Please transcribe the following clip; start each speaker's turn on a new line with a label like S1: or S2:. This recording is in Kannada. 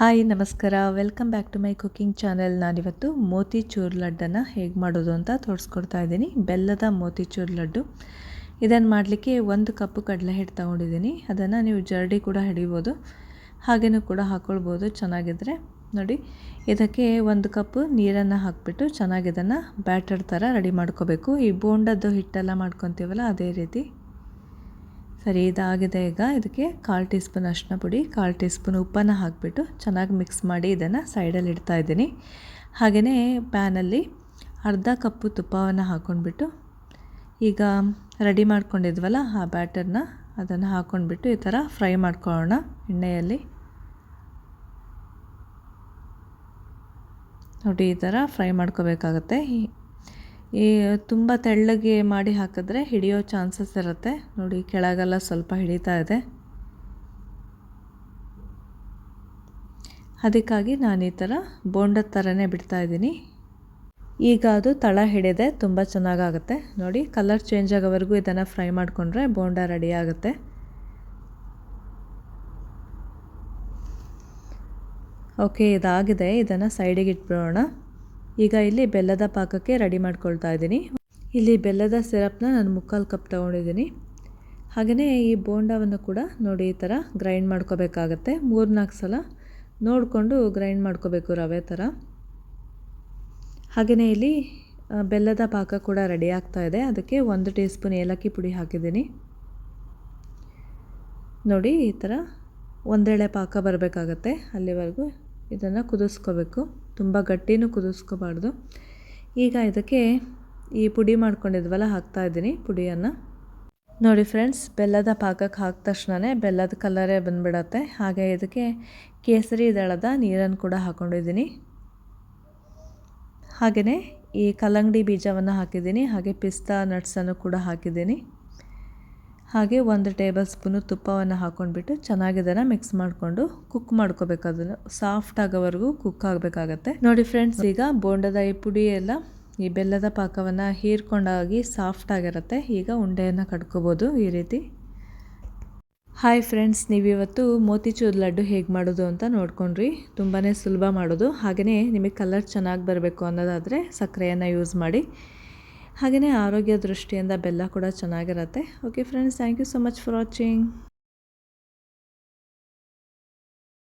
S1: ಹಾಯ್ ನಮಸ್ಕಾರ, welcome back to my cooking channel. ನಾನಿವತ್ತು ಮೋತಿಚೂರ್ ಲಡ್ಡನ್ನು ಹೇಗೆ ಮಾಡೋದು ಅಂತ ತೋರಿಸ್ಕೊಡ್ತಾ ಇದ್ದೀನಿ. ಬೆಲ್ಲದ ಮೋತಿಚೂರ್ ಲಡ್ಡು. ಇದನ್ನು ಮಾಡಲಿಕ್ಕೆ 1 ಕಪ್ಪು ಕಡಲೆ ಹಿಟ್ಟು ತೊಗೊಂಡಿದ್ದೀನಿ. ಅದನ್ನು ನೀವು ಜರಡಿ ಕೂಡ ಹಿಡಿಬೋದು, ಹಾಗೇನೂ ಕೂಡ ಹಾಕ್ಕೊಳ್ಬೋದು ಚೆನ್ನಾಗಿದ್ದರೆ. ನೋಡಿ, ಇದಕ್ಕೆ 1 ಕಪ್ಪು ನೀರನ್ನು ಹಾಕಿಬಿಟ್ಟು ಚೆನ್ನಾಗಿ ಇದನ್ನು ಬ್ಯಾಟರ್ ಥರ ರೆಡಿ ಮಾಡ್ಕೋಬೇಕು. ಈ ಬೋಂಡದ್ದು ಹಿಟ್ಟೆಲ್ಲ ಮಾಡ್ಕೊತೀವಲ್ಲ ಅದೇ ರೀತಿ. ಸರಿ, ಇದಾಗಿದೆ. ಈಗ ಇದಕ್ಕೆ 1/4 ಟೀ ಸ್ಪೂನ್ ಅರಿಶಿನ ಪುಡಿ, 1/4 ಟೀ ಸ್ಪೂನ್ ಉಪ್ಪನ್ನು ಹಾಕಿಬಿಟ್ಟು ಚೆನ್ನಾಗಿ ಮಿಕ್ಸ್ ಮಾಡಿ ಇದನ್ನು ಸೈಡಲ್ಲಿ ಇಡ್ತಾ ಇದ್ದೀನಿ. ಹಾಗೆಯೇ ಪ್ಯಾನಲ್ಲಿ ಅರ್ಧ ಕಪ್ಪು ತುಪ್ಪವನ್ನು ಹಾಕ್ಕೊಂಡ್ಬಿಟ್ಟು ಈಗ ರೆಡಿ ಮಾಡ್ಕೊಂಡಿದ್ವಲ್ಲ ಆ ಬ್ಯಾಟರ್ನ ಅದನ್ನು ಹಾಕ್ಕೊಂಡ್ಬಿಟ್ಟು ಈ ಥರ ಫ್ರೈ ಮಾಡ್ಕೊಳ್ಳೋಣ ಎಣ್ಣೆಯಲ್ಲಿ. ನೋಡಿ, ಈ ಥರ ಫ್ರೈ ಮಾಡ್ಕೋಬೇಕಾಗತ್ತೆ. ತುಂಬ ತೆಳ್ಳಗೆ ಮಾಡಿ ಹಾಕಿದ್ರೆ ಹಿಡಿಯೋ ಚಾನ್ಸಸ್ ಇರುತ್ತೆ. ನೋಡಿ, ಕೆಳಗೆಲ್ಲ ಸ್ವಲ್ಪ ಹಿಡಿತಾ ಇದೆ. ಅದಕ್ಕಾಗಿ ನಾನು ಈ ಥರ ಬೋಂಡದ ಥರನೇ ಬಿಡ್ತಾ ಇದ್ದೀನಿ. ಈಗ ಅದು ತಳ ಹಿಡಿದೆ, ತುಂಬ ಚೆನ್ನಾಗಾಗುತ್ತೆ. ನೋಡಿ, ಕಲರ್ ಚೇಂಜ್ ಆಗೋವರೆಗೂ ಇದನ್ನು ಫ್ರೈ ಮಾಡಿಕೊಂಡ್ರೆ ಬೋಂಡ ರೆಡಿ ಆಗುತ್ತೆ. ಓಕೆ, ಇದಾಗಿದೆ. ಇದನ್ನು ಸೈಡಿಗೆ ಇಟ್ಬಿಡೋಣ. ಈಗ ಇಲ್ಲಿ ಬೆಲ್ಲದ ಪಾಕಕ್ಕೆ ರೆಡಿ ಮಾಡ್ಕೊಳ್ತಾ ಇದ್ದೀನಿ. ಇಲ್ಲಿ ಬೆಲ್ಲದ ಸಿರಪ್ನ ನಾನು 3/4 ಕಪ್ ತೊಗೊಂಡಿದ್ದೀನಿ. ಹಾಗೆಯೇ ಈ ಬೋಂಡವನ್ನು ಕೂಡ ನೋಡಿ ಈ ಥರ ಗ್ರೈಂಡ್ ಮಾಡ್ಕೋಬೇಕಾಗತ್ತೆ. 3-4 ಸಲ ನೋಡಿಕೊಂಡು ಗ್ರೈಂಡ್ ಮಾಡ್ಕೋಬೇಕು, ರವೆ ಥರ. ಹಾಗೆಯೇ ಇಲ್ಲಿ ಬೆಲ್ಲದ ಪಾಕ ಕೂಡ ರೆಡಿ ಆಗ್ತಾ ಇದೆ. ಅದಕ್ಕೆ 1 ಟೀ ಸ್ಪೂನ್ ಏಲಕ್ಕಿ ಪುಡಿ ಹಾಕಿದ್ದೀನಿ. ನೋಡಿ, ಈ ಥರ ಒಂದೆಳೆ ಪಾಕ ಬರಬೇಕಾಗತ್ತೆ. ಅಲ್ಲಿವರೆಗೂ ಇದನ್ನು ಕುದಿಸ್ಕೋಬೇಕು. ತುಂಬ ಗಟ್ಟಿನೂ ಕುದಿಸ್ಕೋಬಾರ್ದು. ಈಗ ಇದಕ್ಕೆ ಈ ಪುಡಿ ಮಾಡ್ಕೊಂಡಿದ್ವಲ್ಲ ಹಾಕ್ತಾಯಿದ್ದೀನಿ ಪುಡಿಯನ್ನು. ನೋಡಿ ಫ್ರೆಂಡ್ಸ್, ಬೆಲ್ಲದ ಪಾಕಕ್ಕೆ ಹಾಕಿದ ತಕ್ಷಣವೇ ಬೆಲ್ಲದ ಕಲರೇ ಬಂದುಬಿಡತ್ತೆ. ಹಾಗೆ ಇದಕ್ಕೆ ಕೇಸರಿ ದಳದ ನೀರನ್ನು ಕೂಡ ಹಾಕ್ಕೊಂಡಿದ್ದೀನಿ. ಹಾಗೆಯೇ ಈ ಕಲ್ಲಂಗಡಿ ಬೀಜವನ್ನು ಹಾಕಿದ್ದೀನಿ. ಹಾಗೆ ಪಿಸ್ತಾ ನಟ್ಸನ್ನು ಕೂಡ ಹಾಕಿದ್ದೀನಿ. ಹಾಗೆ 1 ಟೇಬಲ್ ಸ್ಪೂನು ತುಪ್ಪವನ್ನು ಹಾಕ್ಕೊಂಡ್ಬಿಟ್ಟು ಚೆನ್ನಾಗಿ ಇದನ್ನು ಮಿಕ್ಸ್ ಮಾಡಿಕೊಂಡು ಕುಕ್ ಮಾಡ್ಕೋಬೇಕು. ಅದನ್ನು ಸಾಫ್ಟ್ ಆಗೋವರೆಗೂ ಕುಕ್ ಆಗಬೇಕಾಗತ್ತೆ. ನೋಡಿ ಫ್ರೆಂಡ್ಸ್, ಈಗ ಬೋಂಡದ ಈ ಪುಡಿ ಎಲ್ಲ ಈ ಬೆಲ್ಲದ ಪಾಕವನ್ನು ಹೀರ್ಕೊಂಡಾಗಿ ಸಾಫ್ಟ್ ಆಗಿರುತ್ತೆ. ಈಗ ಉಂಡೆಯನ್ನು ಕಟ್ಕೋಬೋದು ಈ ರೀತಿ. ಹಾಯ್ ಫ್ರೆಂಡ್ಸ್, ನೀವಿವತ್ತು ಮೋತಿಚೂರ್ ಲಡ್ಡು ಹೇಗೆ ಮಾಡೋದು ಅಂತ ನೋಡ್ಕೊಂಡ್ರಿ. ತುಂಬಾ ಸುಲಭ ಮಾಡೋದು. ಹಾಗೆಯೇ ನಿಮಗೆ ಕಲರ್ ಚೆನ್ನಾಗಿ ಬರಬೇಕು ಅನ್ನೋದಾದರೆ ಸಕ್ಕರೆಯನ್ನು ಯೂಸ್ ಮಾಡಿ. ಹಾಗೆಯೇ ಆರೋಗ್ಯ ದೃಷ್ಟಿಯಿಂದ ಬೆಲ್ಲ ಕೂಡ ಚೆನ್ನಾಗಿರುತ್ತೆ. Okay friends, thank you so much for watching.